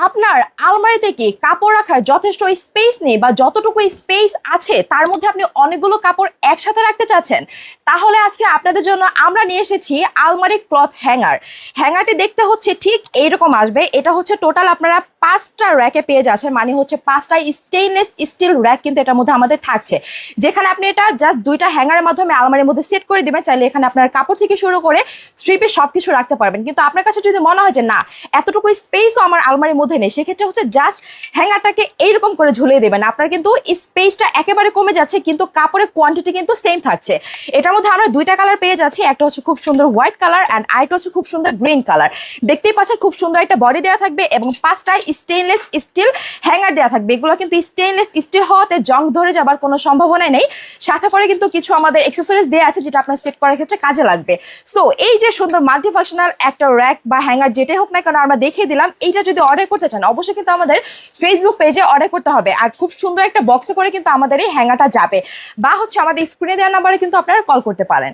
আপনার আলমারিতে কি কাপড় রাখার যথেষ্ট স্পেস নেই বা যতটুকু স্পেস আছে তার মধ্যে আপনি অনেকগুলো কাপড় একসাথে রাখতে চাচ্ছেন? তাহলে আজকে আপনাদের জন্য আমরা নিয়ে এসেছি আলমারি ক্লথ হ্যাঙ্গার। হ্যাঙ্গারটি দেখতে হচ্ছে ঠিক এইরকম আসবে। এটা হচ্ছে টোটাল আপনারা 5টা র্যাকে পেয়ে যাচ্ছেন, মানে হচ্ছে 5টা স্টেইনলেস স্টিল র্যাক কিন্তু এটার মধ্যে আমাদের থাকছে, যেখানে আপনি এটা জাস্ট 2টা হ্যাঙ্গারের মাধ্যমে আলমারির মধ্যে সেট করে দিবেন। চাইলে এখানে আপনার কাপড় থেকে শুরু করে স্ট্রিপে সবকিছু রাখতে পারবেন। কিন্তু আপনার কাছে যদি মনে হয় যে না, এতটুকু স্পেসও আমার আলমারির মধ্যে নেই, সেক্ষেত্রে হচ্ছে জাস্ট হ্যাঙ্গারটাকে এইরকম করে ঝুলিয়ে দেবেন। আপনার কিন্তু স্পেসটা একেবারে কমে যাচ্ছে, কিন্তু কাপড়ের কোয়ান্টিটি কিন্তু সেম থাকছে। এটার মধ্যে আমরা 2টা কালার পেয়ে যাচ্ছি, একটা হচ্ছে খুব সুন্দর হোয়াইট কালার অ্যান্ড আরেকটা হচ্ছে খুব সুন্দর গ্রিন কালার। দেখতেই পাচ্ছেন খুব সুন্দর একটা বডি দেওয়া থাকবে এবং 5টা স্টেইনলেস স্টিল হ্যাঙ্গার দেওয়া থাকবে। এগুলো কিন্তু স্টেইনলেস স্টিল হওয়াতে জং ধরে যাবার কোনো সম্ভাবনাই নেই। সাথে করে কিন্তু কিছু আমাদের অ্যাক্সেসরিজ দেওয়া আছে যেটা আপনার সেট করার ক্ষেত্রে কাজে লাগবে। সো এই যে সুন্দর মাল্টিফাংশনাল একটা র্যাক বা হ্যাঙ্গার যেটাই হোক না কেন আমরা দেখিয়ে দিলাম, এইটা যদি অর্ডার করতে চান অবশ্যই কিন্তু আমাদের ফেসবুক পেজে অর্ডার করতে হবে। আর খুব সুন্দর একটা বক্সে করে কিন্তু আমাদের এই হ্যাঙ্গারটা যাবে, বা হচ্ছে আমাদের স্ক্রিনে দেওয়া নাম্বারে কিন্তু আপনারা কল করতে পারেন।